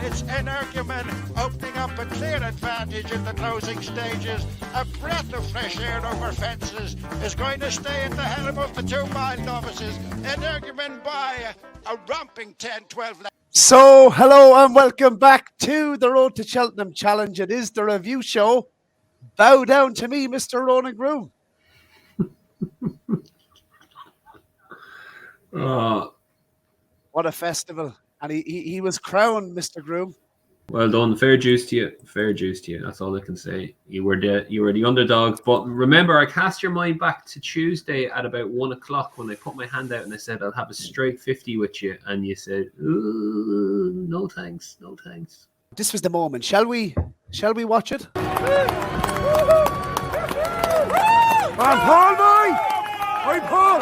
it's Energumene opening up a clear advantage in the closing stages. A breath of fresh air over fences is going to stay at the helm of the 2 mile novices. Energumene by a romping 10-12 lengths. So, hello and welcome back to the Road to Cheltenham Challenge. It is the review show. Bow down to me, Mr. Ronan Groome. What a festival. And he was crowned, Mr. Groome. Well done. Fair juice to you. Fair juice to you. That's all I can say. You were the underdog. But remember, I cast your mind back to Tuesday at about 1 o'clock when I put my hand out and I said, I'll have a straight 50 with you. And you said, ooh, no thanks. No thanks. This was the moment. Shall we watch it? And Paul, boy! Hi, Paul!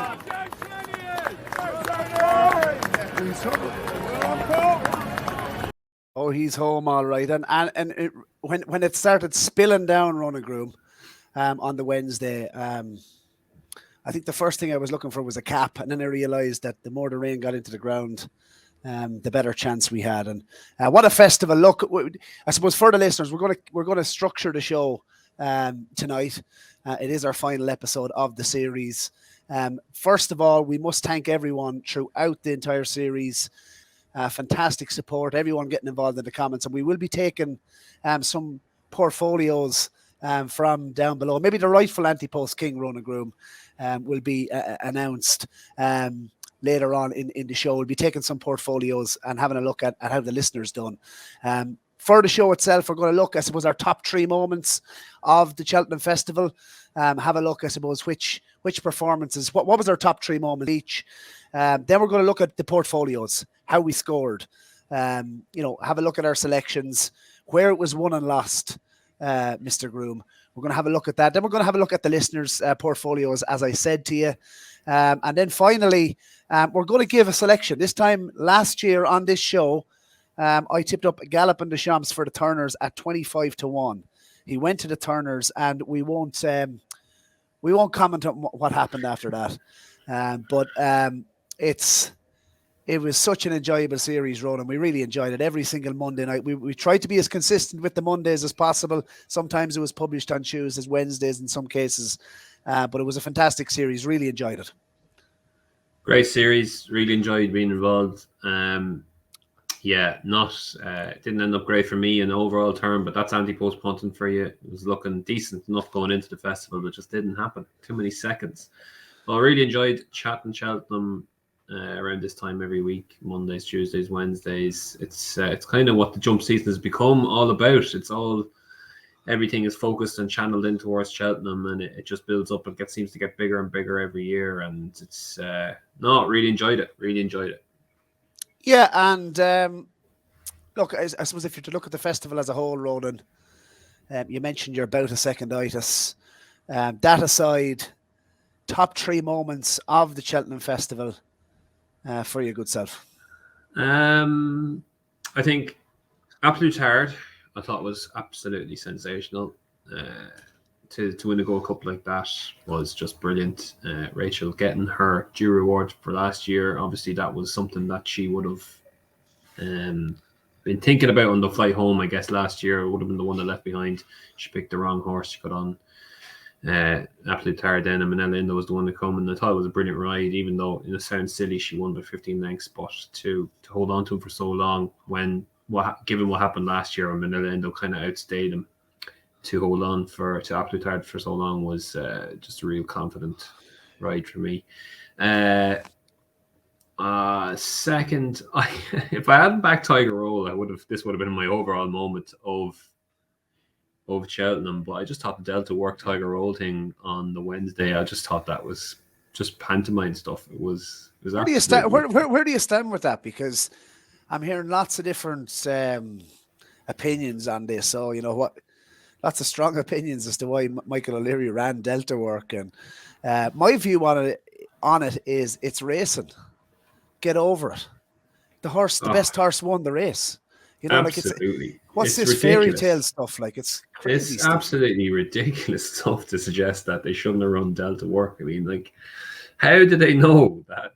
Oh, he's home all right. And when it started spilling down, Ronan Groome, on the Wednesday, I think the first thing I was looking for was a cap, and then I realised that the more the rain got into the ground, the better chance we had. And what a festival! Look, I suppose for the listeners, we're gonna structure the show tonight. It is our final episode of the series. First of all, we must thank everyone throughout the entire series. Fantastic support, everyone getting involved in the comments, and we will be taking some portfolios from down below. Maybe the rightful Ante-Post King, Ronan Groome, will be announced later on in the show. We'll be taking some portfolios and having a look at how the listeners done. For the show itself, we're going to look, I suppose, our top 3 moments of the Cheltenham Festival. Have a look, I suppose, which performances, what was our top 3 moments each. Then we're going to look at the portfolios, how we scored. Have a look at our selections, where it was won and lost, Mr. Groome. We're going to have a look at that. Then we're going to have a look at the listeners' portfolios, as I said to you. And then finally, we're going to give a selection. This time last year on this show, I tipped up Gallup and Deschamps for the Turners at 25-1. He went to the Turners, and we won't comment on what happened after that. But it was such an enjoyable series, Ronan. We really enjoyed it every single Monday night. We tried to be as consistent with the Mondays as possible. Sometimes it was published on Tuesdays, Wednesdays in some cases. But it was a fantastic series. Really enjoyed it. Great series. Really enjoyed being involved. Didn't end up great for me in the overall term, but that's Ante-Post punting for you. It was looking decent enough going into the festival, but just didn't happen. Too many seconds. Well, I really enjoyed chatting Cheltenham around this time every week, Mondays, Tuesdays, Wednesdays. It's kind of what the jump season has become all about. Everything is focused and channeled in towards Cheltenham, and it just builds up and seems to get bigger and bigger every year. And it's really enjoyed it. Really enjoyed it. Yeah, and look, I suppose if you're to look at the festival as a whole, Ronan, you mentioned your bout of seconditis. That aside, top 3 moments of the Cheltenham Festival for your good self. I think Absolute Hard, I thought was absolutely sensational. To win a Gold Cup like that was just brilliant. Rachel getting her due reward for last year. Obviously, that was something that she would have been thinking about on the flight home, I guess, last year. It would have been the one that left behind. She picked the wrong horse. She got on Absolute Hard then, and Manella Indo was the one to come, and I thought it was a brilliant ride, even though it sounds silly she won by 15 lengths, but to hold on to him for so long given what happened last year when Manella Indo kind of outstayed him, to hold on to Absolute Hard for so long was just a real confident ride for me. Second, if I hadn't backed Tiger Roll, this would have been my overall moment of Cheltenham. But I just thought the Delta Work Tiger Roll thing on the Wednesday, I just thought that was just pantomime stuff. It was where do you stand? Where do you stand with that? Because I'm hearing lots of different opinions on this. So you know what. Lots of strong opinions as to why Michael O'Leary ran Delta Work, and my view on it is it's racing. Get over it. The best horse won the race. You know, absolutely. What's this ridiculous fairy tale stuff? Like it's crazy. It's absolutely ridiculous stuff to suggest that they shouldn't have run Delta Work. I mean, like, How did they know that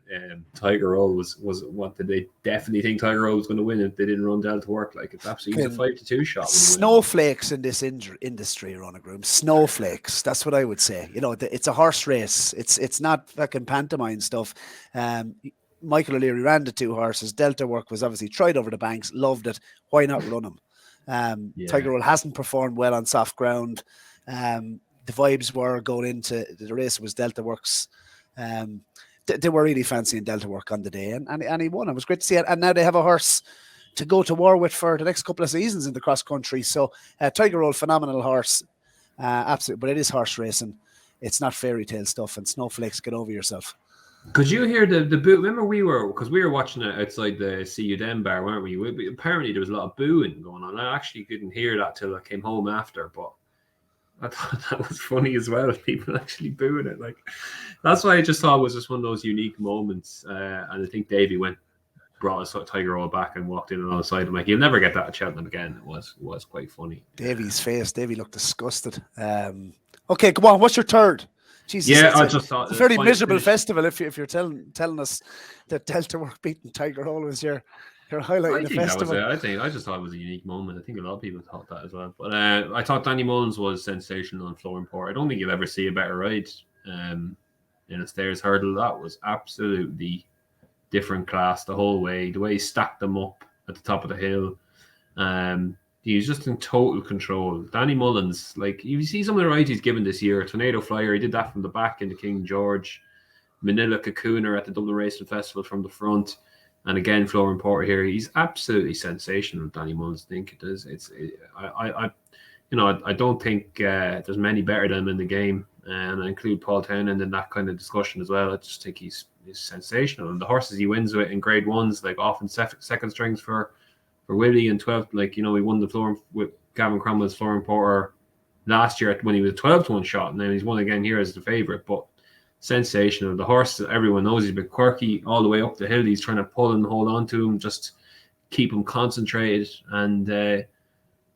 Tiger Roll was what? Did they definitely think Tiger Roll was going to win if they didn't run down to work? Like, it's absolutely a 5-2 shot. Snowflakes in this industry, Ronan Groome. Snowflakes. That's what I would say. You know, it's a horse race. It's not fucking pantomime stuff. Michael O'Leary ran the 2 horses. Delta Work was obviously tried over the banks, loved it. Why not run him? Tiger Roll hasn't performed well on soft ground. The vibes were going into the race was Delta Works. They were really fancying Delta Work on the day, and he won. It was great to see it. And now they have a horse to go to war with for the next couple of seasons in the cross country. So Tiger Roll, phenomenal horse, absolutely. But it is horse racing. It's not fairy tale stuff. And snowflakes, get over yourself. Could you hear the boo? Remember we were watching it outside the See You Then bar, weren't we? Apparently there was a lot of booing going on. I actually couldn't hear that till I came home after, but I thought that was funny as well. People actually booing it. Like, that's why I just thought it was just one of those unique moments. And I think Davey brought his Tiger Roll back and walked in and on the side. I'm like, you'll never get that at Cheltenham again. It was quite funny. Davey's face. Davey looked disgusted. Okay, come on. What's your third? Jesus, yeah, I just thought it's a fairly miserable festival if you're telling us that Delta Work beating Tiger Roll was your highlight of the festival. I just thought it was a unique moment. I think a lot of people thought that as well. But I thought Danny Mullins was sensational on Flooring Port. I don't think you'll ever see a better ride in a stairs hurdle. That was absolutely different class the whole way. The way he stacked them up at the top of the hill. He was just in total control. Danny Mullins, like, you see some of the rides he's given this year. Tornado Flyer, he did that from the back into King George. Manila Cocooner at the Dublin Racing Festival from the front. And again, Flooring Porter here. He's absolutely sensational, Danny Mullins. I think it is. I don't think there's many better than him in the game. And I include Paul Townend in that kind of discussion as well. I just think he's sensational. And the horses he wins with in grade ones, like often second strings for Willie and 12, like, he won the floor with Gavin Cromwell's Flooring Porter last year when he was a 12-1 shot, and then he's won again here as the favourite. But sensational. The horse, everyone knows he's been quirky all the way up the hill. He's trying to pull and hold on to him, just keep him concentrated. And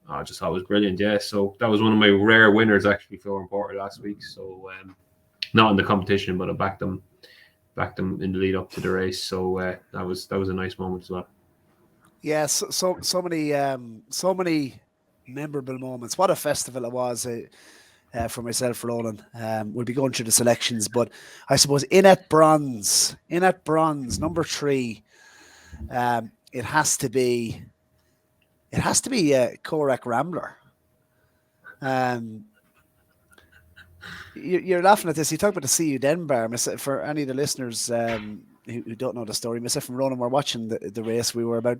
I just thought it was brilliant. Yeah, so that was one of my rare winners, actually, Flooring Porter last week. So not in the competition, but I backed them in the lead up to the race. So that was a nice moment as well. Yes, so many memorable moments. What a festival it was for myself, Roland. We'll be going through the selections, but I suppose in at bronze, number 3, it has to be Corach Rambler. You're laughing at this. You talk about the See You Then bar. For any of the listeners who don't know the story, myself and Ronan were watching the race. We were about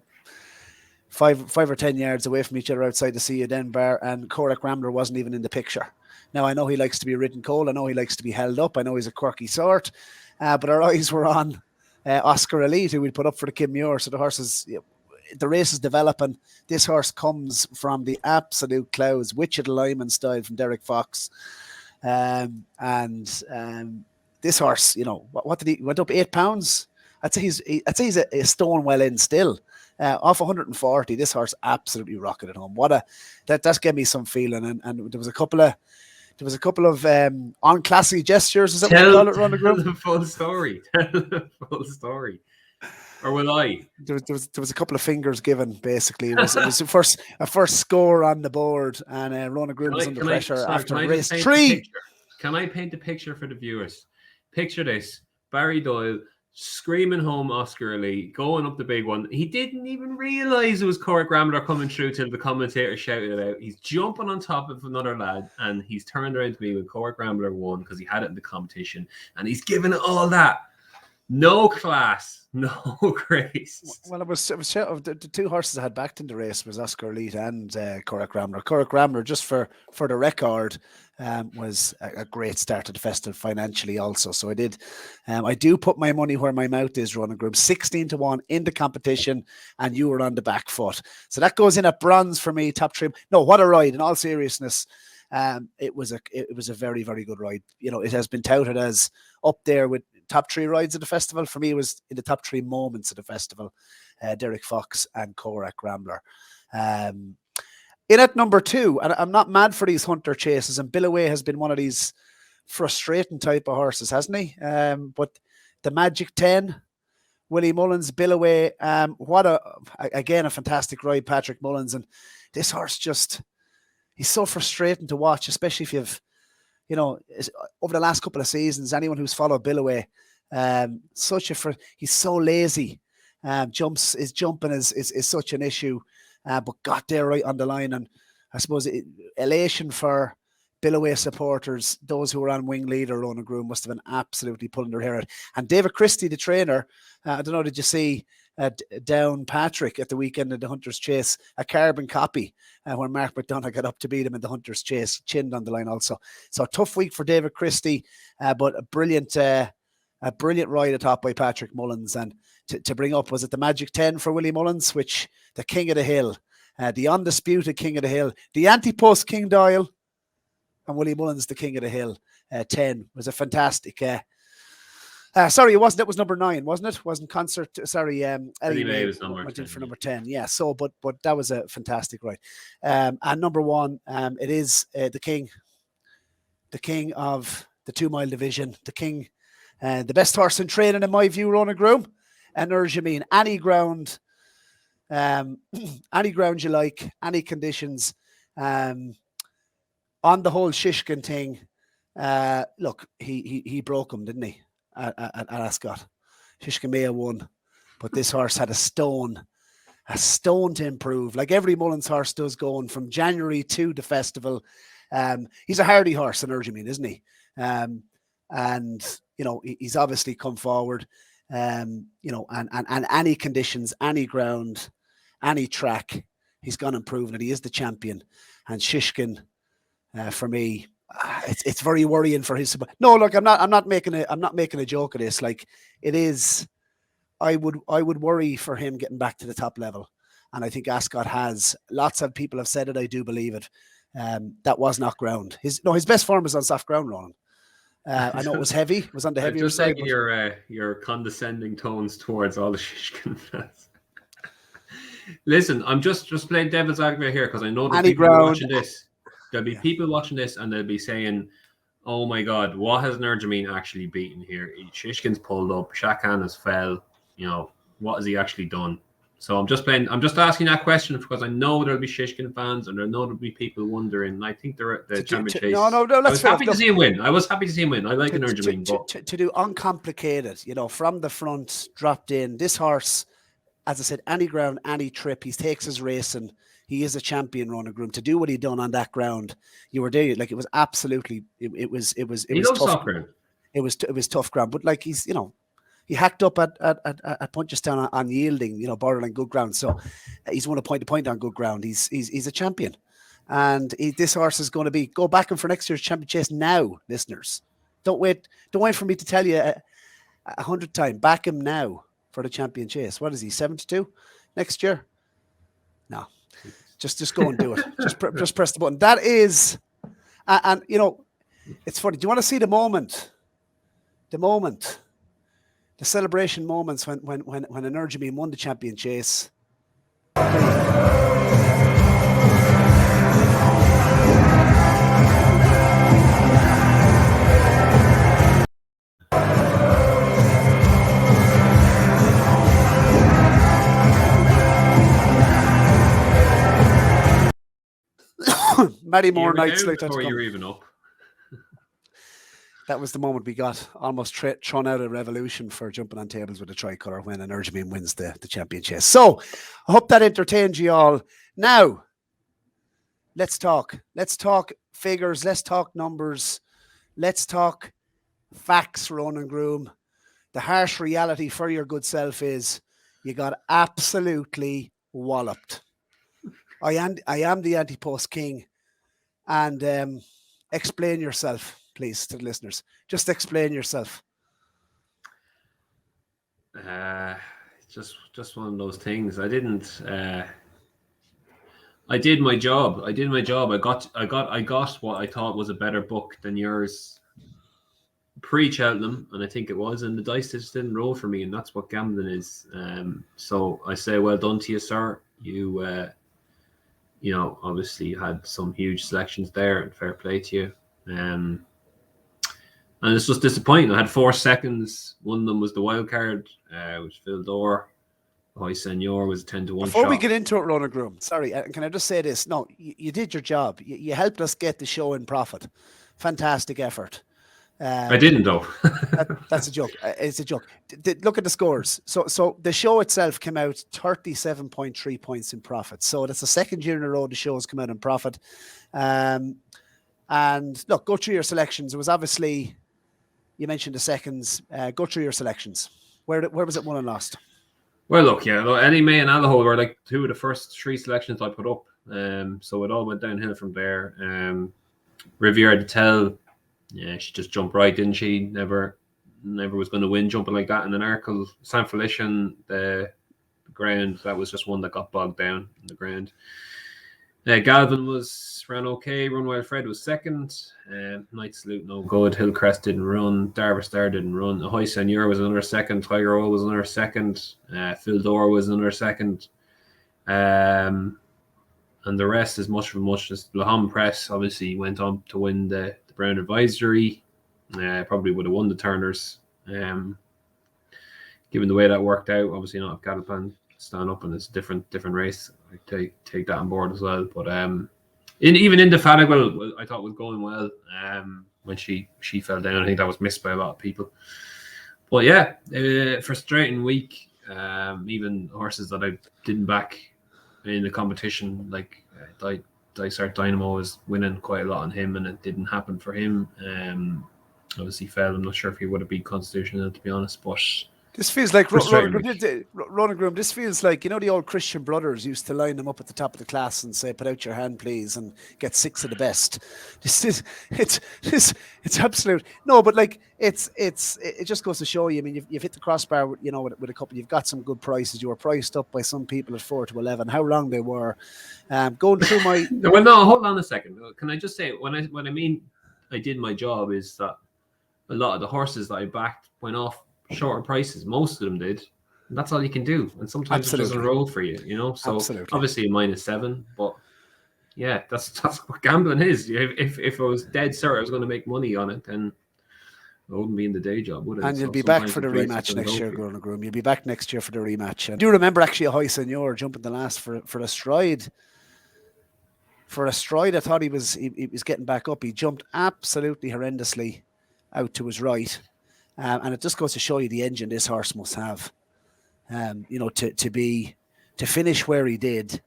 5 or 10 yards away from each other outside the See You Then bar, and Corach Rambler wasn't even in the picture. Now, I know he likes to be ridden cold. I know he likes to be held up. I know he's a quirky sort, but our eyes were on Oscar Elite, who we'd put up for the Kim Muir. So the horses, the race is developing. This horse comes from the absolute clouds, Wichita Lyman style from Derek Fox. This horse, what did he went up 8 pounds? I'd say he's a stone well in still. Off 140, this horse absolutely rocketed home. That gave me some feeling, and there was a couple of unclassy gestures. Is that what you call it, Ronan Groome? Tell the full story. Or will I? There was a couple of fingers given. Basically, it was a first score on the board, and Ronan Groome was under pressure after race 3. Can I paint the picture for the viewers? Picture this: Barry Doyle screaming home Oscar Elite, going up the big one. He didn't even realise it was Corach Rambler coming through till the commentator shouted it out. He's jumping on top of another lad, and he's turned around to me when Corach Rambler won because he had it in the competition, and he's given it all that. No class, no grace. Well, it was the 2 horses that had backed in the race was Oscar Elite and Corach Rambler. Corach Rambler, just for the record, was a great start to the festival financially also. So I do put my money where my mouth is, Ronan Groome. 16-1 in the competition, and you were on the back foot. So that goes in at bronze for me, top 3. No, what a ride! In all seriousness, it was a very, very good ride. It has been touted as up there with top 3 rides of the festival. For me, it was in the top 3 moments of the festival. Derek Fox and Corach Rambler. In at number 2, and I'm not mad for these hunter chases, and Billaway has been one of these frustrating type of horses, hasn't he? But the Magic 10, Willie Mullins, Billaway, again a fantastic ride, Patrick Mullins. And this horse he's so frustrating to watch, especially if you've, over the last couple of seasons, anyone who's followed Billaway, he's so lazy. His jumping is such an issue, but got there right on the line. And I suppose elation for Billaway supporters, those who were on wing leader Ronan Groome, must have been absolutely pulling their hair out. And David Christie, the trainer, I don't know, did you see down Patrick at the weekend in the Hunter's Chase, a carbon copy when Mark McDonough got up to beat him in the Hunter's Chase, chinned on the line also. So a tough week for David Christie, but a brilliant ride atop by Patrick Mullins. And to bring up, was it the Magic 10 for Willie Mullins, which the King of the Hill, the undisputed King of the Hill, the Ante-Post King Doyle, and Willie Mullins, the King of the Hill, 10 was a fantastic. Sorry, it wasn't. It was number 9, wasn't it? Wasn't concert. Sorry, Elimay was number went 10, in for number 10. Yeah. So, but that was a fantastic ride. And number 1, it is the King of the 2 mile division, the King, the best horse in training in my view, Ronan Groome, Energumene. Any ground you like, any conditions. On the whole Shishkin thing, look, he broke him, didn't he, at Ascot? Shishkin may have won, but this horse had a stone to improve, like every Mullins horse does going from January to the festival. He's a hardy horse, Energumene, isn't he? And he's obviously come forward, and any conditions, any ground, any track, he's gone improving it. He is the champion. And Shishkin, for me, it's very worrying for his. No, look, I'm not making a joke of this. Like, it is, I would worry for him getting back to the top level, and I think Ascot has. Lots of people have said it. I do believe it. That was not ground. His best form was on soft ground, Ronan. I know it was heavy. It was on the heavier side. Just your condescending tones towards all the Shishkin fans. Listen, I'm just playing devil's advocate here because I know that people are watching this. There'll be people watching this and they'll be saying, "Oh my God, what has Energumene actually beaten here? Shishkin's pulled up, Shakan has fell. What has he actually done?" So I'm just asking that question because I know there'll be Shishkin fans and I know there'll be people wondering. And I think the champion chase. No. I was happy to see him win. I like Energumene. To do uncomplicated, from the front, dropped in. This horse, as I said, any ground, any trip, he takes his racing. He is a champion, Ronan Groome. To do what he done on that ground, you were there. Like, it was absolutely, it was tough ground. It was tough ground, but like he hacked up at Punchestown on yielding, borderline good ground. So he's won a point to point on good ground. He's a champion, and this horse is going to go back him for next year's champion chase now, listeners. Don't wait for me to tell you 100 times. Back him now for the champion chase. What is he, 72 next year? No. Just go and do it. just press the button. That is, and it's funny. Do you want to see the moment? The celebration moments when Energumene won the champion chase. Many more nights like that. You're even up. That was the moment we got almost thrown out of revolution for jumping on tables with a tricolour when Energumene wins the champion chase. So I hope that entertained you all. Now, let's talk. Let's talk figures. Let's talk numbers. Let's talk facts, Ronan Groome. The harsh reality for your good self is you got absolutely walloped. I am the Ante-Post King. And explain yourself, please, to the listeners. Just explain yourself. Just one of those things. I didn't. I did my job. I got what I thought was a better book than yours pre-Cheltenham, and I think it was. And the dice just didn't roll for me, and that's what gambling is. So I say, well done to you, sir. Obviously you had some huge selections there, and fair play to you. And it's just disappointing. I had 4 seconds. One of them was the wild card, which Phil Dore. High Senor was 10-1 Before shot. we get into it, Ronan Groome, sorry, can I just say this? No, you did your job. You helped us get the show in profit. Fantastic effort. I didn't though. That's a joke. It's a joke. Look at the scores. So the show itself came out 37.3 points in profit. So that's the second year in a row the show has come out in profit. And look, go through your selections. It was obviously, you mentioned the seconds. Go through your selections. Where was it won and lost? Well, look, Elimay and Allaho were like 2 of the first 3 selections I put up. So it all went downhill from there. Riviera de Tel, yeah, she just jumped right, didn't she? Never was going to win jumping like that in an Arkle. San Felician, the ground, that was just one that got bogged down in the ground. Galvin ran okay. Run Wild Fred was second. Night Salute no good. Hillcrest didn't run. Darver Star didn't run. Ahoy Senor was another second. Tiger Oil was another second. Phil Dore was another second. And the rest is much for muchness. Laham Press obviously went on to win the Brown Advisory. Probably would have won the Turners. Given the way that worked out, obviously not if Catapan stand up and it's a different race. I take that on board as well. But even in the Fadigal, I thought was going well. When she fell down, I think that was missed by a lot of people. But yeah, frustrating week. Even horses that I didn't back in the competition, like Dysart Dynamo was winning quite a lot on him, and it didn't happen for him. Obviously fell. I'm not sure if he would have beat Constitutional, to be honest, but this feels like Ronan Groome. This feels like, you know, the old Christian Brothers used to line them up at the top of the class and say, "Put out your hand, please," and get 6 of the best. It's absolute. No, but like it just goes to show you. I mean, you've hit the crossbar, you know, with a couple. You've got some good prices. You were priced up by some people at 4 to 11. How wrong they were. Going through my. Well, no, hold on a second. Can I just say when I mean I did my job is that a lot of the horses that I backed went off shorter prices. Most of them did. And that's all you can do. And sometimes it doesn't roll for you, you know. So obviously a -7, but yeah, that's what gambling is. If I was dead certain I was going to make money on it, then I wouldn't be in the day job, would it? And you'll be back for the rematch next year, Ronan Groome. You'll be back next year for the rematch. And do you remember actually a High Senor jumping the last for a stride? For a stride, I thought he was getting back up. He jumped absolutely horrendously out to his right. And it just goes to show you the engine this horse must have, you know, to finish where he did,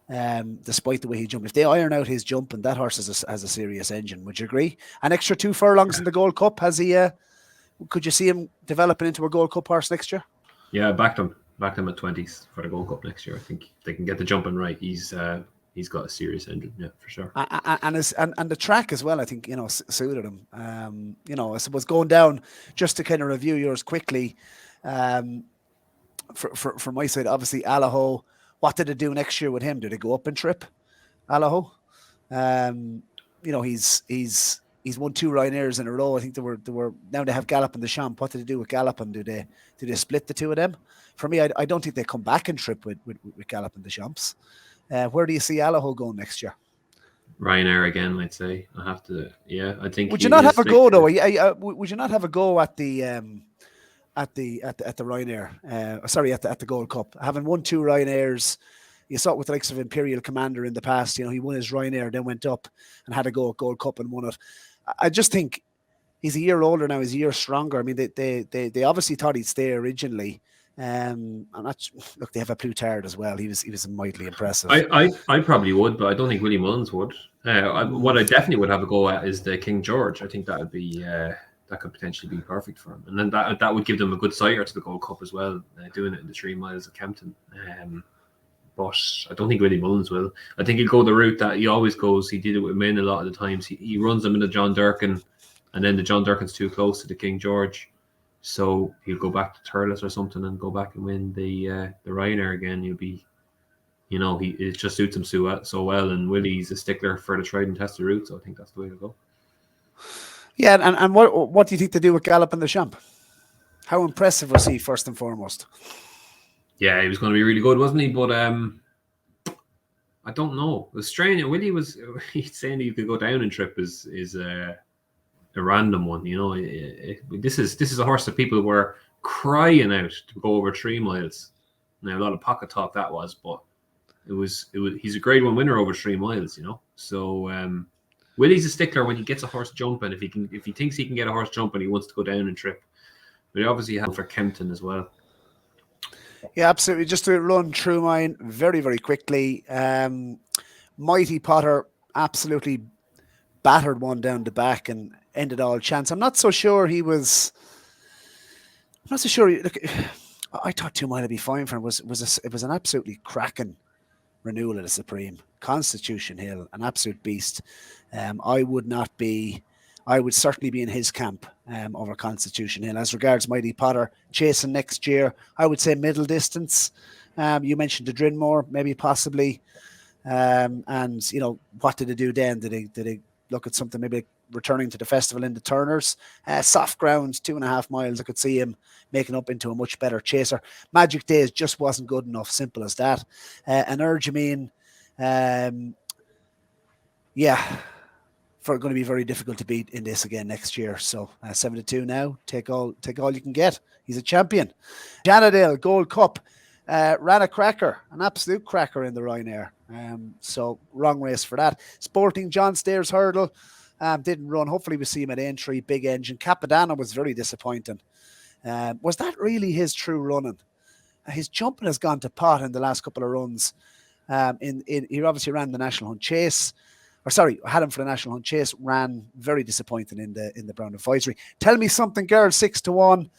despite the way he jumped. If they iron out his jump, and that horse has a serious engine, would you agree? An extra 2 furlongs in the Gold Cup. Has he? Could you see him developing into a Gold Cup horse next year? Yeah, backed him at 20s for the Gold Cup next year. I think they can get the jumping right. He's got a serious engine, yeah, for sure. And the track as well, I think, you know, suited him. You know, I suppose going down, just to kind of review yours quickly, for my side, obviously Allaho. What did it do next year with him? Did it go up in trip, Allaho? You know, he's won 2 Ryanairs in a row. I think they were now they have Gallop and the Champ. What did they do with Gallop, and do they split the 2 of them? For me, I don't think they come back in trip with Gallop and the Champs. Where do you see Allaho going next year? Ryanair again, I'd say. I have to. Yeah, I think. Would you not have a go though? Would you not have a go at the Ryanair? Sorry, at the Gold Cup, having won 2 Ryanairs. You saw it with the likes of Imperial Commander in the past. You know, he won his Ryanair, then went up and had a go at Gold Cup and won it. I just think he's a year older now. He's a year stronger. I mean, they obviously thought he'd stay originally. Look, they have a Plutard as well. He was mightily impressive. I probably would, but I don't think Willie Mullins would. What I definitely would have a go at is the King George. I think that would be that could potentially be perfect for him, and then that would give them a good sighter to the Gold Cup as well. Doing it in the 3 miles of Kempton. But I don't think Willie Mullins will. I think he'll go the route that he always goes. He did it with men a lot of the times. He runs them in the John Durkin, and then the John Durkin's too close to the King George. So he'll go back to Turles or something and go back and win the Ryanair again. He'll be, you know, it just suits him so well. And Willie's a stickler for the tried and tested route, so I think that's the way to go. Yeah, and what do you think to do with Gallop and the Champ? How impressive was he, first and foremost? Yeah, he was going to be really good, wasn't he? But I don't know. It was strange. Willie was he's saying he could go down in trip is a random one. You know, this is a horse that people were crying out to go over 3 miles. Now a lot of pocket talk that was, but it was he's a Grade 1 winner over 3 miles. You know, so Willie's a stickler when he gets a horse jumping. If he thinks he can get a horse jumping, he wants to go down and trip. But he obviously had for Kempton as well. Yeah, absolutely. Just to run through mine very, very quickly. Mighty Potter absolutely battered one down the back and ended all chance. I'm not so sure he was. I'm not so sure. Look, I thought 2 mile would be fine for him. It was an absolutely cracking renewal of the Supreme. Constitution Hill, an absolute beast. I would certainly be in his camp over Constitution Hill. As regards Mighty Potter chasing next year, I would say middle distance. You mentioned the Drinmore, maybe possibly. And you know, what did they do then? Did they look at something maybe returning to the festival in the Turners? Soft ground, 2.5 miles. I could see him making up into a much better chaser. Magic Days just wasn't good enough. Simple as that. Energumene, for going to be very difficult to beat in this again next year. So 7-2 now. Take all you can get. He's a champion. Janadale Gold Cup ran a cracker, an absolute cracker in the Ryanair. So wrong race for that. Sporting John Stairs Hurdle didn't run. Hopefully we see him at entry. Big engine. Capadana was very disappointing. Was that really his true running? His jumping has gone to pot in the last couple of runs. He obviously ran the National Hunt Chase. Had him for the National Hunt Chase, ran very disappointing in the Brown Advisory. Tell Me Something Girl, 6-1.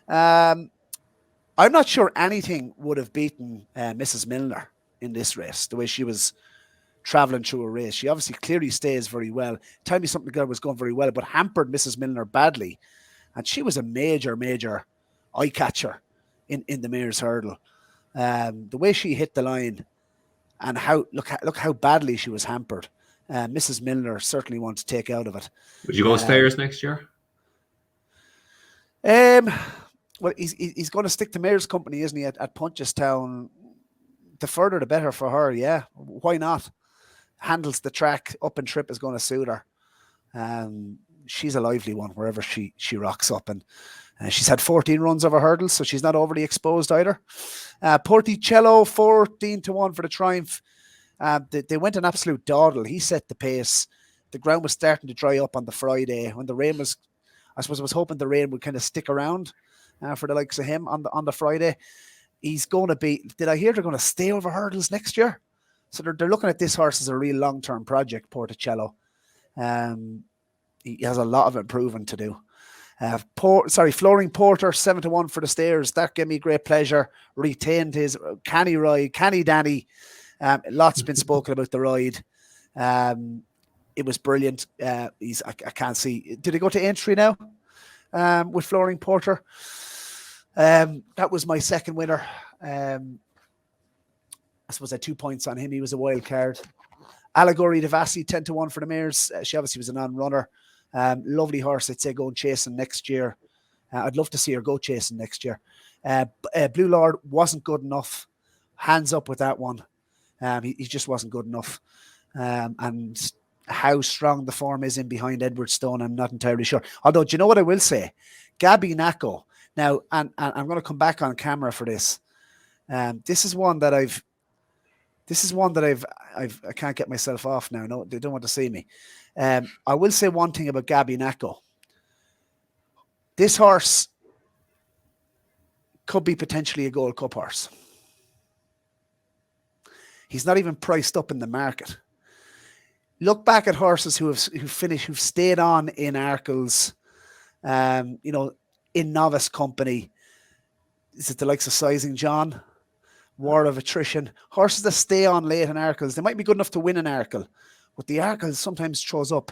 I'm not sure anything would have beaten Mrs. Milner in this race, the way she was travelling through a race. She obviously clearly stays very well. Tell Me Something Girl was going very well, but hampered Mrs. Milner badly. And she was a major, major eye catcher in the Mayor's Hurdle. The way she hit the line and look how badly she was hampered. Mrs. Milner certainly wants to take out of it. Would you go Stayers next year? Well, he's going to stick to Mayor's Company, isn't he, at Punchestown? The further, the better for her, yeah. Why not? Handles the track, up and trip is going to suit her. She's a lively one wherever she rocks up. And she's had 14 runs over hurdles, so she's not overly exposed either. Porticello, 14-1 for the Triumph. They went an absolute dawdle. He set the pace. The ground was starting to dry up on the Friday when the rain was. I suppose I was hoping the rain would kind of stick around for the likes of him on the Friday. He's going to be. Did I hear they're going to stay over hurdles next year? So they're looking at this horse as a real long-term project. Porticello. He has a lot of improving to do. Flooring Porter, 7-1 for the Stairs. That gave me great pleasure. Retained his canny ride, canny Danny. Lots been spoken about the ride. It was brilliant. I can't see. Did he go to entry now with Flooring Porter? That was my second winner. I suppose I had 2 points on him. He was a wild card. Allegory Devassi, 10-1 for the Mares. She obviously was a non-runner. Lovely horse. I'd say going chasing next year. I'd love to see her go chasing next year. Blue Lord wasn't good enough. Hands up with that one. He just wasn't good enough. And how strong the form is in behind Edward Stone, I'm not entirely sure. Although, do you know what I will say? Gabby Nacco. Now, and I'm going to come back on camera for this. This is one that I can't get myself off now. No, they don't want to see me. I will say one thing about Gabby Nacco. This horse could be potentially a Gold Cup horse. He's not even priced up in the market. Look back at horses who've stayed on in Arkles, in novice company. Is it the likes of Sizing John? War of Attrition. Horses that stay on late in Arkles, they might be good enough to win an Arkle, but the Arkle sometimes throws up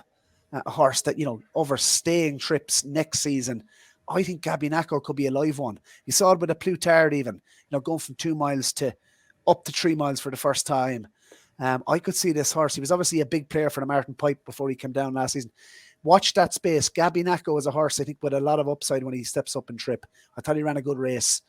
a horse that, overstaying trips next season. I think Gabby Nacco could be a live one. You saw it with a Plutard even, going from 2 miles to up to 3 miles for the first time. I could see this horse. He was obviously a big player for the Martin Pipe before he came down last season. Watch that space. Gabby Nacco is a horse, I think, with a lot of upside when he steps up and trip. I thought he ran a good race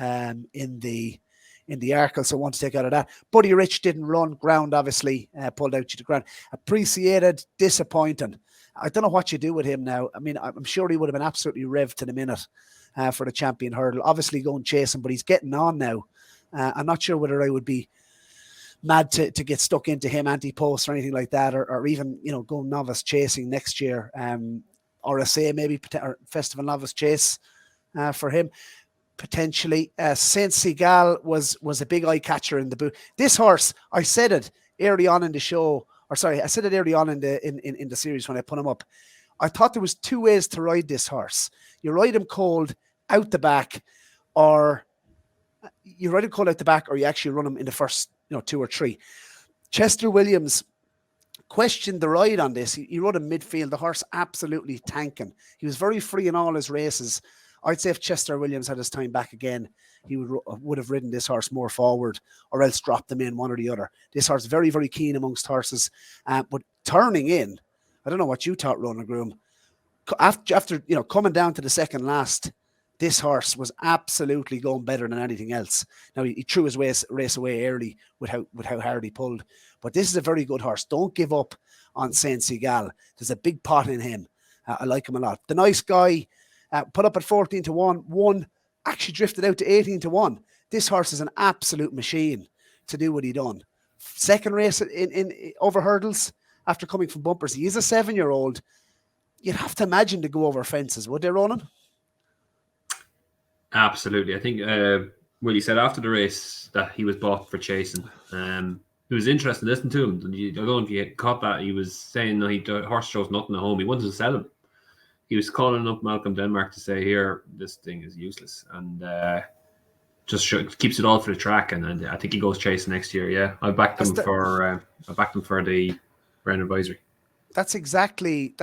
in the Arkle, so I want to take out of that. Buddy Rich didn't run. Ground, obviously, pulled out to the ground. Appreciated, disappointing. I don't know what you do with him now. I mean, I'm sure he would have been absolutely revved to the minute for the champion hurdle. Obviously going chasing, but he's getting on now. I'm not sure whether I would be mad to get stuck into him Ante-Post or anything like that, or even, you know, go novice chasing next year. RSA maybe, or Festival Novice Chase for him. Potentially. Saint Seagal was a big eye catcher in the boot. This horse, I said it early on in the show, or sorry, I said it early on in the series when I put him up. I thought there was two ways to ride this horse. You ride him cold out the back, or you ride him cold out the back, or you actually run him in the first, you know, 2 or 3. Chester Williams questioned the ride on this. He rode in midfield. The horse absolutely tanking. He was very free in all his races. I'd say if Chester Williams had his time back again, he would have ridden this horse more forward, or else dropped them in, one or the other. This horse very, very keen amongst horses, but turning in, I don't know what you thought, Ronan Groome. After you know, coming down to the second last, this horse was absolutely going better than anything else. Now he threw his race away early with how hard he pulled, but this is a very good horse. Don't give up on Saint Seagal. There's a big pot in him. I like him a lot. The Nice Guy. Put up at 14-1, one actually drifted out to 18-1. This horse is an absolute machine to do what he done. Second race in over hurdles after coming from bumpers. He is a 7-year-old. You'd have to imagine to go over fences, would they, Ronan? Absolutely. I think Willie said after the race that he was bought for chasing. It was interesting to listen to him. I don't know if you caught that. He was saying the horse shows nothing at home. He wanted to sell him. He was calling up Malcolm Denmark to say, here, this thing is useless. And just keeps it all for the track. And I think he goes chasing next year, yeah. I backed him for the Brown Advisory. That's exactly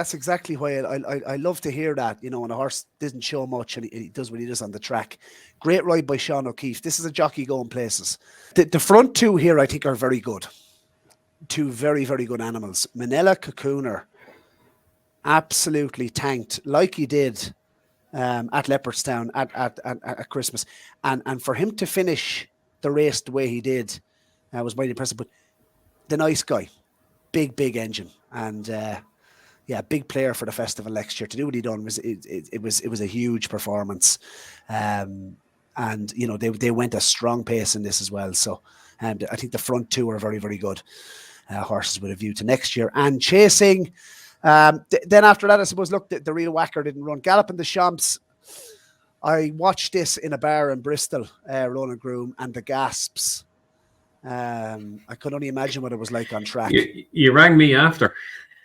why I love to hear that, you know, when a horse didn't show much and he does what he does on the track. Great ride by Sean O'Keefe. This is a jockey going places. The front two here, I think, are very good. Two very, very good animals. Manila Cocooner absolutely tanked like he did at Leopardstown at Christmas, and for him to finish the race the way he did was mighty impressive. But the Nice Guy, big engine, and big player for the festival next year. To do what he done was it was a huge performance, and you know they went a strong pace in this as well. So I think the front two are very, very good horses with a view to next year and chasing. Then after that, I suppose, look, the real whacker didn't run. Galloping the Champs. I watched this in a bar in Bristol, Ronan Groome, and the gasps. I could only imagine what it was like on track. You rang me after,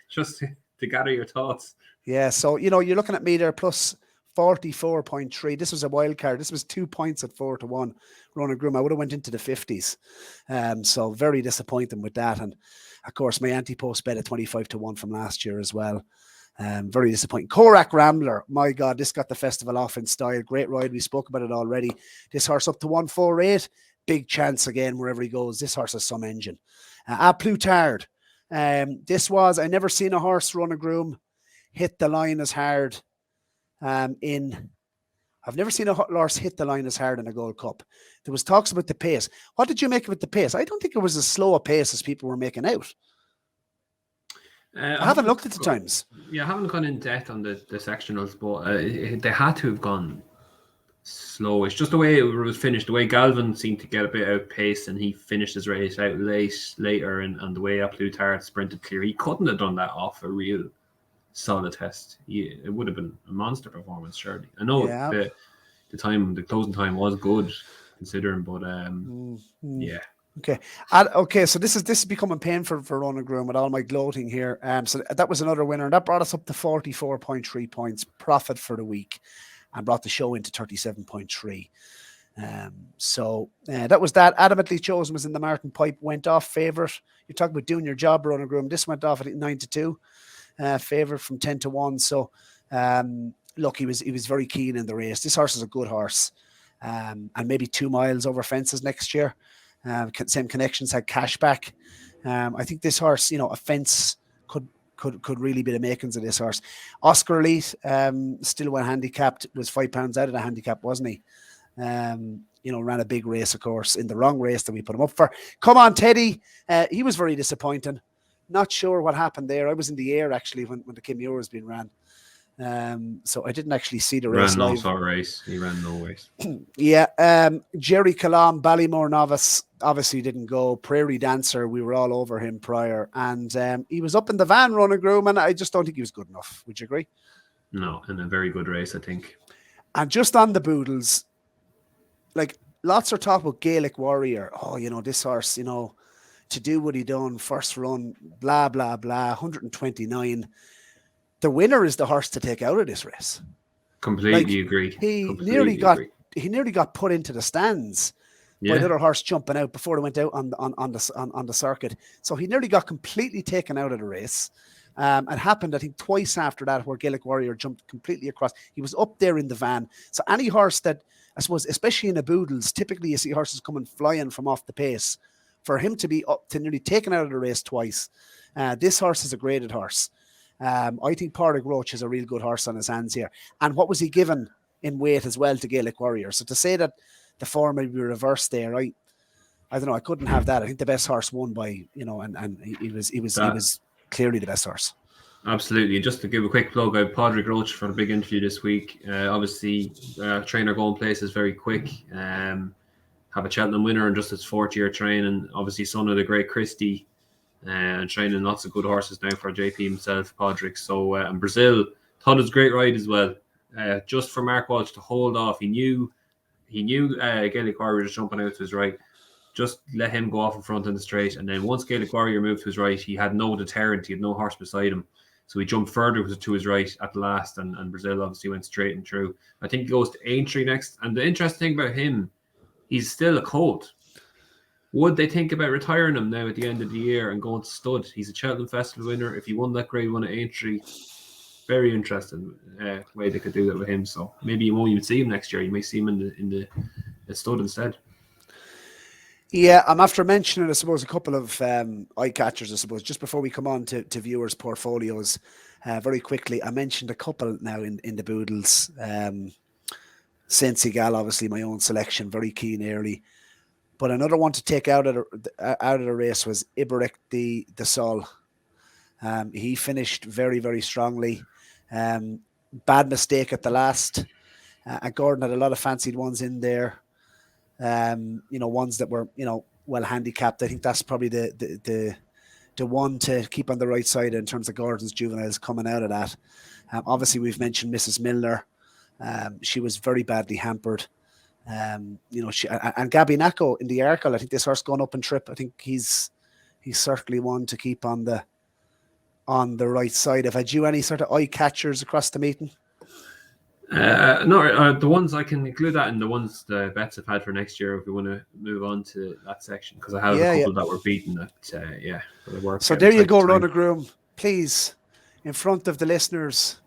just to gather your thoughts. Yeah, so, you know, you're looking at me there, plus 44.3. This was a wild card. This was 2 points at 4-1. Ronan Groome, I would have went into the 50s. So very disappointing with that. And of course, my Ante-Post bet at 25-1 from last year as well. Very disappointing. Corach Rambler, my God, this got the festival off in style. Great ride. We spoke about it already. This horse up to 148. Big chance again wherever he goes. This horse has some engine. Plutard. I never seen a horse, Ronan Groome, hit the line as hard I've never seen a horse hit the line as hard in a Gold Cup. There was talks about the pace. What did you make of it, the pace? I don't think it was as slow a pace as people were making out. I haven't looked at the times. Yeah, I haven't gone in depth on the sectionals, but they had to have gone slow. It's just the way it was finished. The way Galvin seemed to get a bit outpaced, and he finished his race out later, and the way Plutard sprinted clear. He couldn't have done that off a real solid test. It would have been a monster performance, surely. I know the closing time was good considering, but yeah. Okay, so this is becoming painful for Ronan Groome with all my gloating here. So that was another winner, and that brought us up to 44.3 points profit for the week, and brought the show into 37.3. So that was that. Adamantly Chosen was in the Martin Pipe, went off favourite. You're talking about doing your job, Ronan Groome. This went off at 9-2, favourite from 10-1. So look, he was very keen in the race. This horse is a good horse, and maybe 2 miles over fences next year. Same connections, had cash back. I think this horse, a fence could really be the makings of this horse. Oscar Elite still went handicapped, was £5 out of the handicap, wasn't he? Ran a big race, of course, in the wrong race that we put him up for. Come on, Teddy. He was very disappointing. Not sure what happened there. I was in the air actually when the Kim Euro was being ran. So I didn't actually see the race Ran no live. sort of race. He ran no race. Yeah. Jerry Calam, Ballymore novice, obviously didn't go. Prairie Dancer, we were all over him prior. And he was up in the van running Groom, and I just don't think he was good enough. Would you agree? No, and a very good race, I think. And just on the Boodles, like lots are talking about Gaelic Warrior. Oh, this horse, to do what he done, first run, blah, blah, blah, 129. The winner is the horse to take out of this race. Completely agree. He nearly got put into the stands by the other horse jumping out before they went out on the circuit. So he nearly got completely taken out of the race. It happened, I think, twice after that, where Gaelic Warrior jumped completely across. He was up there in the van. So any horse that, I suppose, especially in the Boodles, typically you see horses coming flying from off the pace. For him to be up to nearly taken out of the race twice, this horse is a graded horse. I think Pádraig Roach has a real good horse on his hands here. And what was he given in weight as well to Gaelic Warrior? So to say that the form may be reversed there, I don't know. I couldn't have that. I think the best horse won by, and he was clearly the best horse. Absolutely. And just to give a quick plug, I have Pádraig Roach for the big interview this week. Obviously, trainer going places very quick. Have a Cheltenham winner in just his 4th year training. Obviously, son of the great Christie. And training lots of good horses now for JP himself, Pádraig. So, and Brazil, thought it was a great ride as well. Just for Mark Walsh to hold off. He knew Gaelic Warrior was jumping out to his right. Just let him go off in front in the straight. And then once Gaelic Warrior moved to his right, he had no deterrent. He had no horse beside him. So he jumped further to his right at the last. And Brazil obviously went straight and through. I think he goes to Aintree next. And the interesting thing about him, he's still a colt. Would they think about retiring him now at the end of the year and going to stud? He's a Cheltenham Festival winner. If he won that Grade 1 at Aintree, very interesting way they could do that with him. So maybe you won't even see him next year. You may see him in the stud instead. Yeah, I'm after mentioning, I suppose, a couple of eye catchers, I suppose, just before we come on to viewers' portfolios. Very quickly, I mentioned a couple now in the Boodles. Saint Seagal, obviously, my own selection, very keen early. But another one to take out of the race was Iberic the Sol. He finished very, very strongly. Bad mistake at the last. Gordon had a lot of fancied ones in there. Ones that were, well handicapped. I think that's probably the one to keep on the right side in terms of Gordon's juveniles coming out of that. Obviously, we've mentioned Mrs. Milner. She was very badly hampered. And Gabby Nacco in the Arkle, I think this horse going up and trip. I think he's certainly one to keep on the right side. Have had you any sort of eye catchers across the meeting? No, the ones I can include that in the ones the bets have had for next year. If we want to move on to that section, because I have a couple that were beaten. That So there you go, Ronan Groome. Please, in front of the listeners,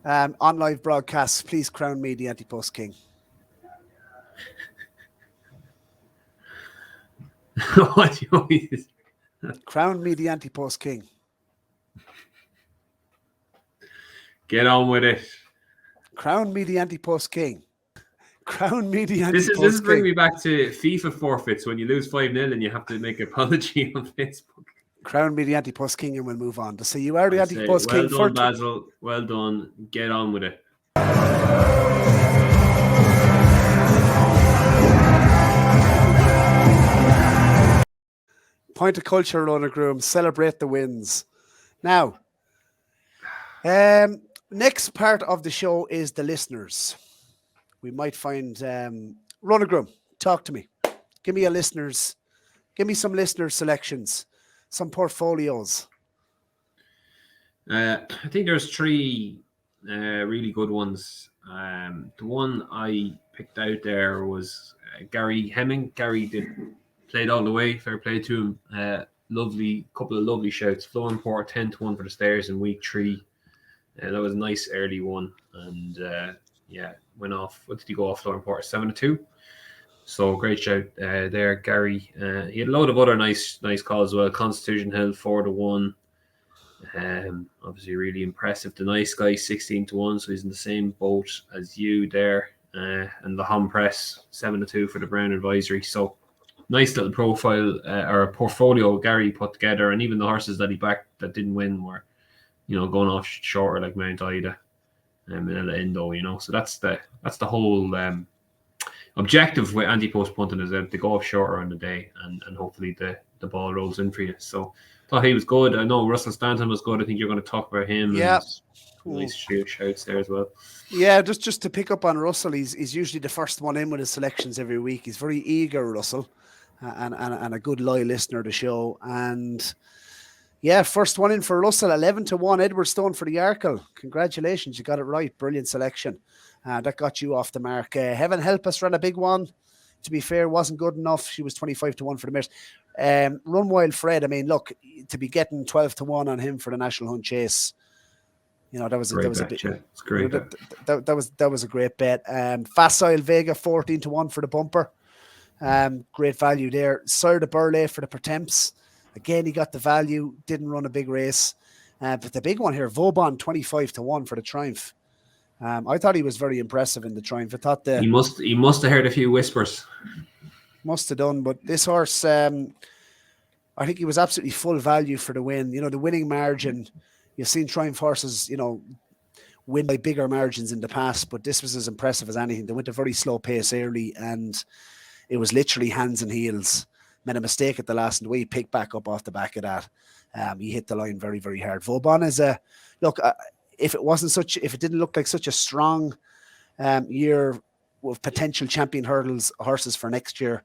on live broadcasts, please crown me the Ante-Post King. What do you mean? Crown me the Ante-Post King. Get on with it. Crown me the Ante-Post King. Crown me the Ante-Post King. This is bringing me back to FIFA forfeits when you lose 5-0 and you have to make an apology on Facebook. Crown me the Ante-Post King and we'll move on. To say you are the Ante-Post King. Well done, Basil. Well done. Get on with it. Point of culture, Ronan Groome. Celebrate the wins. Now, next part of the show is the listeners. We might find Ronan Groome. Talk to me. Give me some listener selections, some portfolios. I think there's 3 really good ones. The one I picked out there was Gary Hemming. Gary played all the way. Fair play to him. Couple of lovely shouts. Flooringport 10-1 for the Stairs in week 3. That was a nice early one, and went off. What did he go off? Flooringport 7-2. So great shout there, Gary. He had a load of other nice calls as well. Constitution Hill 4-1. Obviously really impressive. The Nice Guy 16-1, so he's in the same boat as you there. And the Hom Press 7-2 for the Brown Advisory. So nice little profile or a portfolio Gary put together, and even the horses that he backed that didn't win were, going off shorter, like Mount Ida and Ella Indo, So that's the whole objective with Ante-Post punting, is that they go off shorter on the day, and hopefully the ball rolls in for you. So thought he was good. I know Russell Stanton was good. I think you're going to talk about him. Yeah. Nice shouts there as well. Yeah, just to pick up on Russell, he's usually the first one in with his selections every week. He's very eager, Russell, and a good loyal listener to the show. And yeah, first one in for Russell, 11-1, Edward Stone for the Arkle. Congratulations, you got it right. Brilliant selection. That got you off the mark. Heaven Help Us ran a big one. To be fair, wasn't good enough. She was 25-1 for the mares. Run Wild Fred, I mean, look, to be getting 12-1 on him for the National Hunt Chase, that was a bit. It's great. That was a great bet. Facile Vega 14-1 for the bumper. Great value there. Sire de Burley for the Pertemps. Again, he got the value. Didn't run a big race, but the big one here, Vauban 25-1 for the Triumph. I thought he was very impressive in the Triumph. I thought he must have heard a few whispers. Must have done, but this horse, I think he was absolutely full value for the win. The winning margin. You've seen Triumph horses, win by bigger margins in the past, but this was as impressive as anything. They went a very slow pace early, and it was literally hands and heels. Made a mistake at the last, and the way he picked back up off the back of that, he hit the line very, very hard. Vauban is look. If it didn't look like such a strong year with potential champion horses for next year,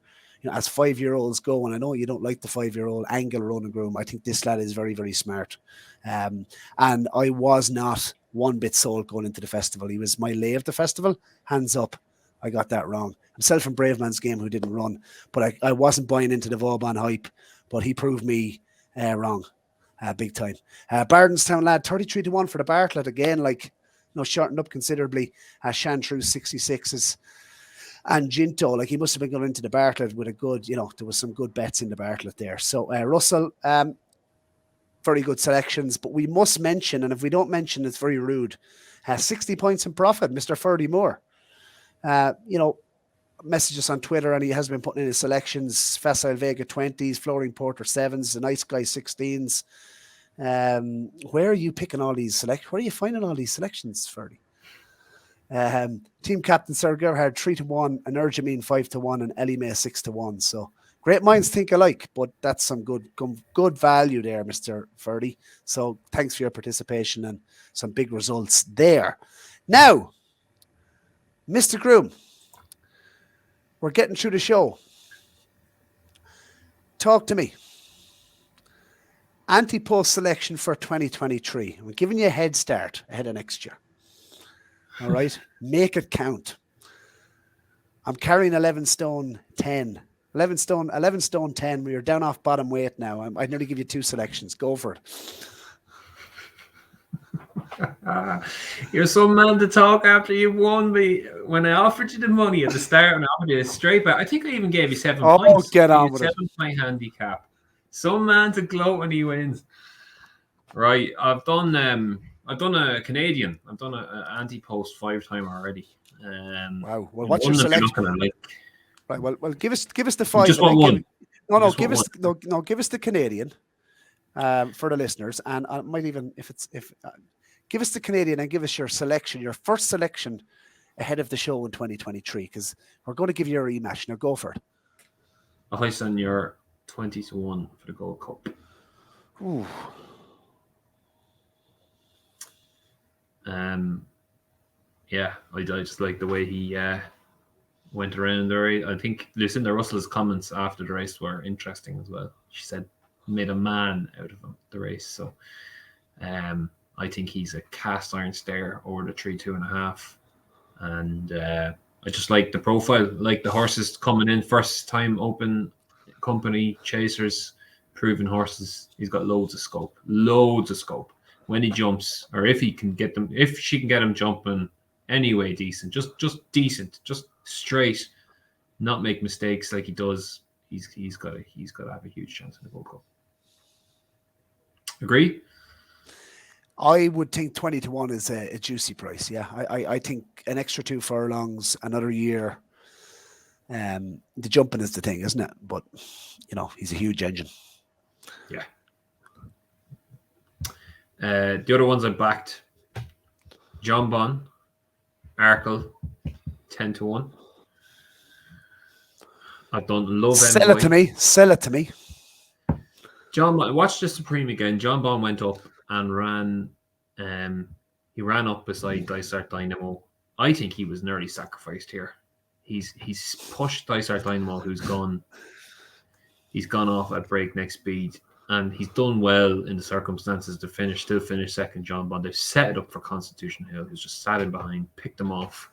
as 5-year-olds go, and I know you don't like the 5-year-old Angle Ronan Groome, I think this lad is very, very smart. And I was not one bit sold going into the festival. He was my lay of the festival. Hands up, I got that wrong. Himself and Brave Man's Game, who didn't run, but I wasn't buying into the Vauban hype, but he proved me wrong. Big time. Bardenstown lad, 33-1 for the Bartlett again, shortened up considerably. Chantreuse 66s, and Ginto, he must have been going into the Bartlett with a good, there was some good bets in the Bartlett there. So Russell, very good selections, but we must mention, and if we don't mention, it's very rude. 60 points in profit, Mr. Ferdy Moore. Messages on Twitter, and he has been putting in his selections. Facile Vega 20s, Flooring Porter 7s, the Nice Guy 16s. Where are you picking all these selections? Where are you finding all these selections, Ferdy? Team captain Sir Gerhard 3-1, Energumene 5-1, and Elimay 6-1. So great minds think alike, but that's some good value there, Mr. Ferdy. So thanks for your participation and some big results there. Now, Mr. Groome, we're getting through the show. Talk to me. Ante-Post selection for 2023. I'm giving you a head start ahead of next year. All right? Make it count. I'm carrying 11 stone 10. 11 stone 10. We are down off bottom weight now. I'd nearly give you 2 selections. Go for it. You're some man to talk after you won me. When I offered you the money at the start and I offered you a straight bet, I think I even gave you 7 points. Oh, get on with it. 7-point handicap. Some man to gloat when he wins. Right, I've done a Canadian. I've done an Ante-Post 5-time already. Wow. Well, what's your selection? Right. Well, give us the 5. Just want one. Give us the Canadian for the listeners, and I might even give us the Canadian and give us your selection, your first selection ahead of the show in 2023, because we're going to give you a rematch. Now go for it. I'll send your 20-1 for the Gold Cup. Ooh. Yeah, I just like the way he went around there. I think Lucinda Russell's comments after the race were interesting as well. She said, made a man out of him, the race. So I think he's a cast iron stayer over the 3-2.5. And I just like the profile, like the horses coming in, first time open company, chasers, proven horses. He's got loads of scope. When he jumps, or if she can get him jumping anyway, decent, just decent, just straight, not make mistakes like he does. He's got to have a huge chance in the Gold Cup. Agree? I would think 20-1 is a juicy price. Yeah, I think an extra 2 furlongs, another year. The jumping is the thing, isn't it? But he's a huge engine. Yeah. The other ones I backed: John Bon, Arkle, 10-1. I've done Love Sell Envoy. it to me. Sell it to me. Watch the Supreme again. John Bon went up and ran. He ran up beside Dysart Dynamo. I think he was nearly sacrificed here. He's pushed Dysart Dynamo, who's gone. He's gone off at breakneck speed, and he's done well in the circumstances to still finish second. John Bon. They've set it up for Constitution Hill, who's just sat in behind, picked him off.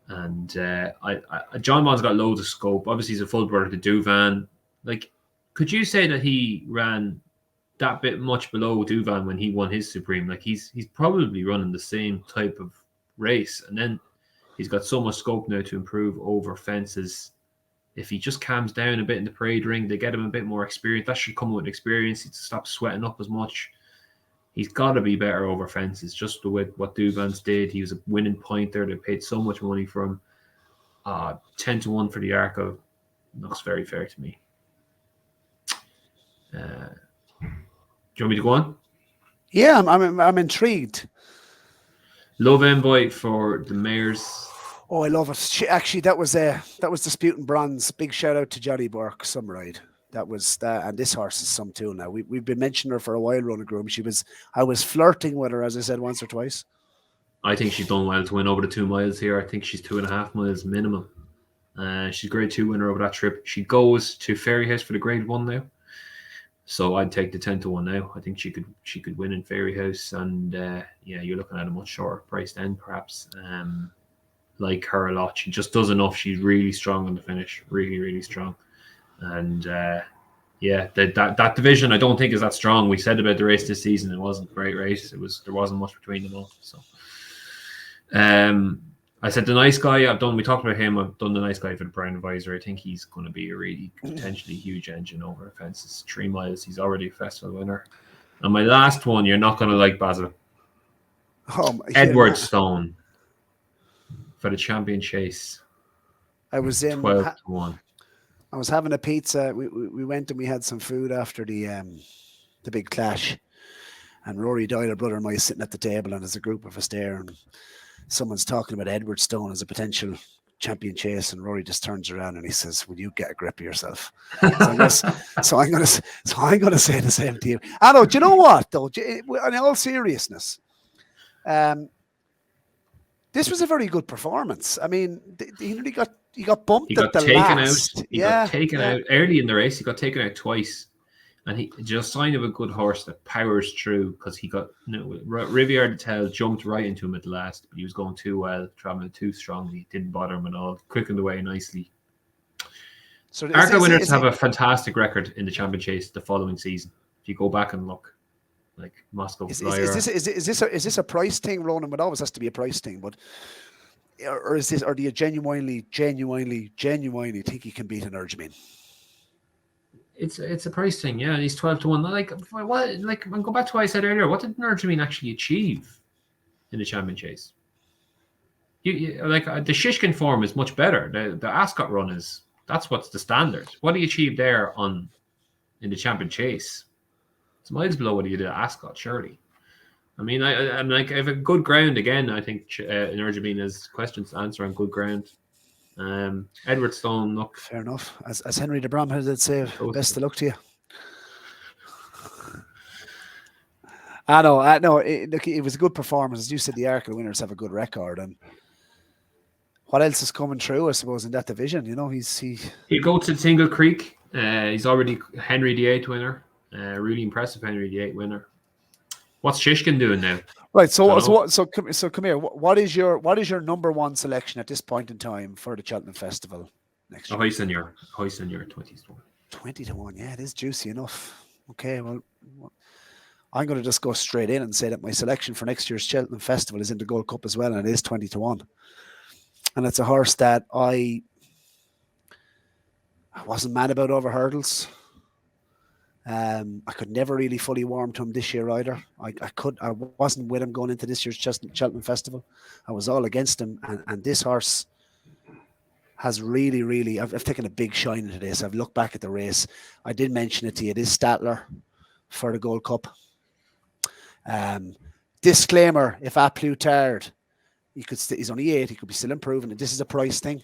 And John Bon's got loads of scope. Obviously, he's a full brother to Duvan. Like, could you say that he ran that bit much below Duvan when he won his Supreme? Like, he's probably running the same type of race, and then he's got so much scope now to improve over fences. If he just calms down a bit in the parade ring, they get him a bit more experience. That should come with experience. He stop sweating up as much. He's got to be better over fences, just with what Duvan's did. He was a winning pointer. They paid so much money for him. 10-1 for the Arkle looks very fair to me. Do you want me to go on? Yeah, I'm intrigued. Love Envoy for the Mares. Oh, I love it. Actually, that was Disputing Bronze. Big shout out to Johnny Burke, some ride. That was that, and this horse is some too now. We've been mentioning her for a while, Ronan Groome. I was flirting with her, as I said, once or twice. I think she's done well to win over the 2 miles here. I think she's 2.5 miles minimum. She's grade 2 winner over that trip. She goes to Fairy House for the grade 1 now. So I'd take the 10-1 now. I think she could win in Fairy House, and you're looking at a much shorter price then, perhaps. Like her a lot. She just does enough. She's really strong on the finish. Really, really strong. And that division I don't think is that strong. We said about the race this season, it wasn't a great race. There wasn't much between them all. So I said the Nice Guy. We talked about him. I've done the Nice Guy for the Brown Advisor. I think he's going to be a really potentially huge engine over fences. 3 miles. He's already a festival winner. And my last one, you're not going to like, Basil. Edward Stone for the Champion Chase. I was in 12-1. I was having a pizza. We went and we had some food after the big clash, and Rory Doyle, her brother, and I sitting at the table, and there's a group of us there, and someone's talking about Edward Stone as a potential champion chase, and Rory just turns around and he says, "Will you get a grip of yourself?" So I'm going to say the same to you. I know. Do you know what though? In all seriousness, this was a very good performance. I mean, he got bumped at the last. He got taken out early in the race. He got taken out twice, and he just a sign of a good horse that powers through, because he got Riviere de Tel jumped right into him at the last, but he was going too well, traveling too strongly. Didn't bother him at all. Quickened away nicely. So Arkle winners have a fantastic record in the Champion Chase the following season. If you go back and look, like Moscow Flyer. Is this a price thing, Ronan? It always has to be a price thing, but. Or do you genuinely think he can beat Energumene? It's a price thing, yeah. And he's 12-1. Like what? Like, I'll go back to what I said earlier. What did Energumene actually achieve in the Champion Chase? The Shishkin form is much better. The Ascot run that's what's the standard. What he achieved there in the Champion Chase, it's miles below what he did at Ascot, surely. I mean, I'm like, I have a good ground again. I think Energumene has questions to answer on good ground. Edward Stone, look. Fair enough. As Henry de Bram did say, best of luck to you. I know. It was a good performance. As you said, the Arkle winners have a good record. And what else is coming through, I suppose, in that division? He'll go to Tingle Creek. He's already Henry VIII winner. Really impressive Henry VIII winner. What's Shishkin doing now? Right. So come here. What is your number one selection at this point in time for the Cheltenham Festival next year? Hoyseneur 20-1. 20-1. Yeah, it is juicy enough. Okay. Well, I'm going to just go straight in and say that my selection for next year's Cheltenham Festival is in the Gold Cup as well, and it is 20-1. And it's a horse that I wasn't mad about over hurdles. I could never really fully warm to him this year either. I wasn't with him going into this year's Cheltenham Festival. I was all against him, and this horse has really, I've taken a big shine into this. I've looked back at the race. I did mention it to you. It is Statler for the Gold Cup. Disclaimer, if A Plus Tard, he's only 8, he could be still improving. This is a price thing.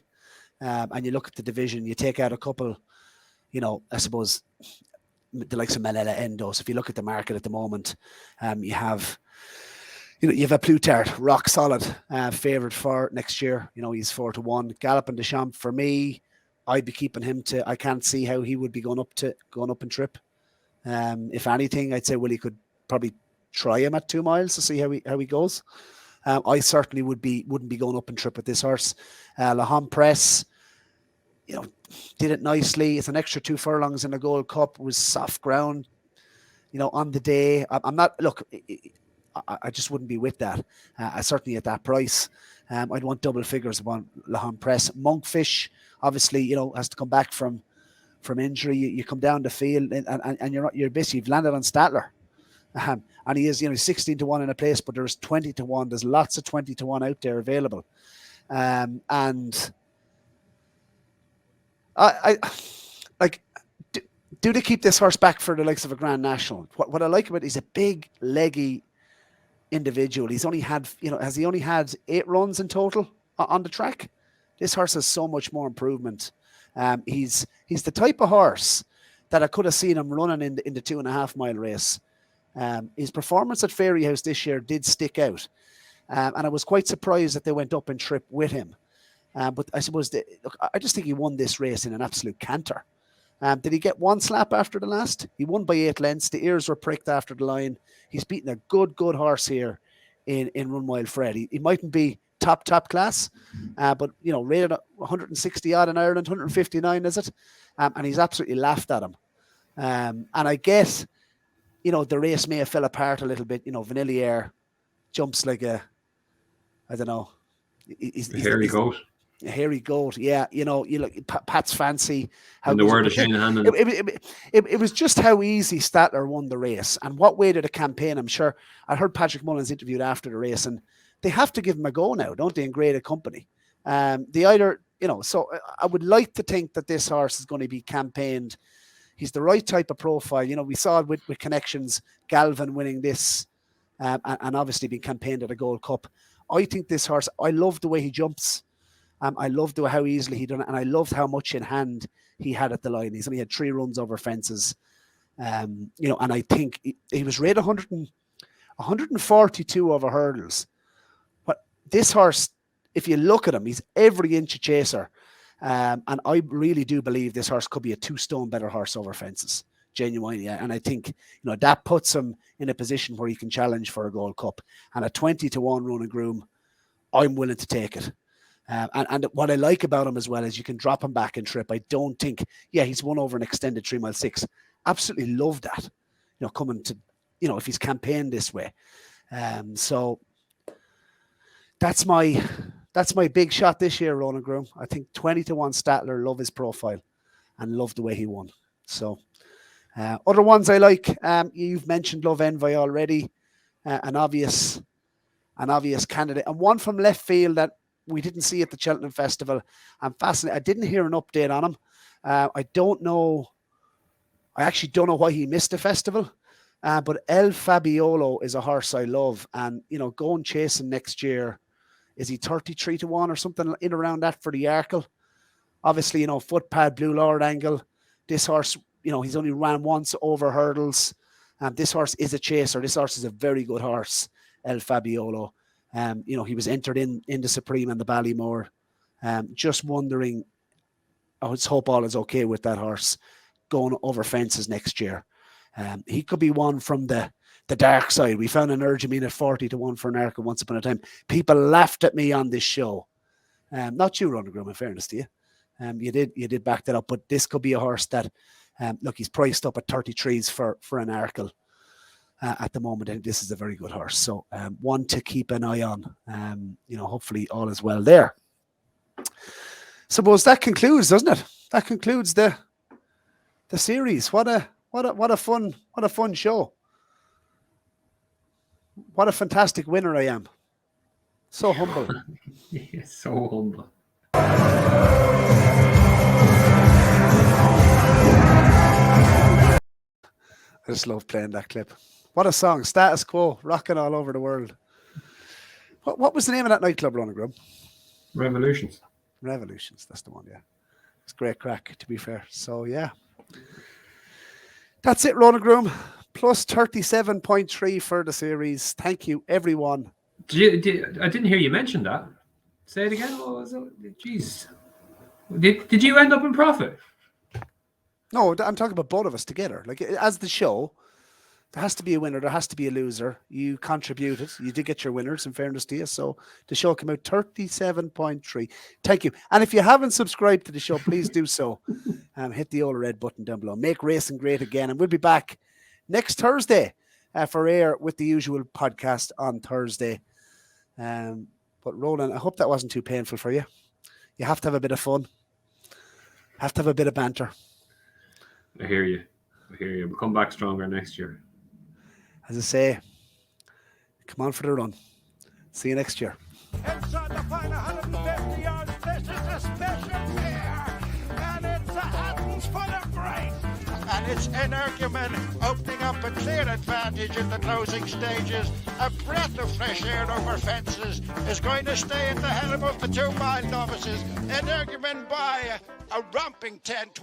And you look at the division, you take out a couple, I suppose, the likes of Malala Endos. If you look at the market at the moment, you have a Plutard, rock solid, favoured for next year. He's 4-1. Gallop and Deschamps, for me, I'd be keeping him to. I can't see how he would be going up in trip. If anything, I'd say he could probably try him at 2 miles to see how he goes. I certainly wouldn't be going up in trip with this horse. Lahon Press, did it nicely. It's an extra 2 furlongs in the Gold Cup. It was soft ground, on the day. I'm not, look, I just wouldn't be with that. Certainly at that price. I'd want double figures on Lahon Press. Monkfish, obviously, has to come back from injury. You come down the field and you're busy. You've landed on Statler. And he is, 16-1 in a place, but there's 20-1. There's lots of 20-1 out there available. And I like, do they keep this horse back for the likes of a Grand National? What I like about it, he's a big, leggy individual. He's only had, has he only had 8 runs in total on the track? This horse has so much more improvement. He's the type of horse that I could have seen him running in the 2.5 mile race. His performance at Fairyhouse this year did stick out. And I was quite surprised that they went up in trip with him. But I suppose, I just think he won this race in an absolute canter. Did he get 1 slap after the last? He won by 8 lengths. The ears were pricked after the line. He's beaten a good horse here in Run Wild Fred. He mightn't be top class, but, rated 160 odd in Ireland, 159, is it? And he's absolutely laughed at him. And I guess, the race may have fell apart a little bit. Vanillier jumps like a, I don't know. He's hairy goat. A hairy goat, yeah. You look Pat's fancy. In the word of Shane Hannon. It was just how easy Statler won the race, and what way did the campaign. I'm sure I heard Patrick Mullins interviewed after the race, and they have to give him a go now, don't they? In greater company, they either So I would like to think that this horse is going to be campaigned. He's the right type of profile. We saw it with Connections, Galvin winning this, and obviously being campaigned at a Gold Cup. I think this horse. I love the way he jumps. I loved how easily he done it, and I loved how much in hand he had at the line. He's only had 3 runs over fences, and I think he was rated 142 over hurdles. But this horse, if you look at him, he's every inch a chaser, and I really do believe this horse could be a 2 stone better horse over fences, genuinely. And I think that puts him in a position where he can challenge for a Gold Cup. And at 20-1 Ronan Groome, I'm willing to take it. And what I like about him as well is you can drop him back in trip. I don't think, he's won over an extended 3 mile 6. Absolutely love that, coming to, if he's campaigned this way. So that's my big shot this year, Ronan Groome. I think 20-1 Statler, love his profile and love the way he won. So other ones I like, you've mentioned Love Envy already, an obvious candidate, and one from left field that we didn't see at the Cheltenham Festival. I'm fascinated. I didn't hear an update on him. I actually don't know why he missed the festival. But El Fabiolo is a horse I love. And, going chasing next year, is he 33-1 or something in around that for the Arkle? Obviously, footpad, Blue Lord angle. This horse, he's only ran once over hurdles. This horse is a chaser. This horse is a very good horse, El Fabiolo. He was entered in the Supreme and the Ballymore. Just wondering, I would hope all is okay with that horse going over fences next year. He could be one from the dark side. We found Energumene at 40-1 for an Arkle once upon a time. People laughed at me on this show. Not you, Ronan Groome, in fairness to you. You did back that up, but this could be a horse that, look, he's priced up at 33s for an Arkle. At the moment, and this is a very good horse. So one to keep an eye on. Hopefully all is well there. Suppose that concludes, doesn't it? That concludes the series. What a fun show. What a fantastic winner I am. So humble. So humble. I just love playing that clip. What a song. Status Quo, rocking all over the world. What was the name of that nightclub, Ronan Groome? Revolutions. Revolutions, that's the one, yeah. It's great crack, to be fair. So, yeah. That's it, Ronan Groome. Plus 37.3 for the series. Thank you, everyone. I didn't hear you mention that. Say it again. What was it? Jeez. Did you end up in profit? No, I'm talking about both of us together. Like, as the show, there has to be a winner. There has to be a loser. You contributed. You did get your winners, in fairness to you. So the show came out 37.3. Thank you. And if you haven't subscribed to the show, please do so. Hit the old red button down below. Make racing great again. And we'll be back next Thursday for air with the usual podcast on Thursday. But Roland, I hope that wasn't too painful for you. You have to have a bit of fun. Have to have a bit of banter. I hear you. We'll come back stronger next year. As I say, come on for the run. See you next year. Inside the final 150 yards, this is a special year, and it's a Hattons full of grace. And it's Energumene opening up a clear advantage in the closing stages. A breath of fresh air over fences is going to stay at the helm of the 2 mile novices. Energumene by a romping 10-12.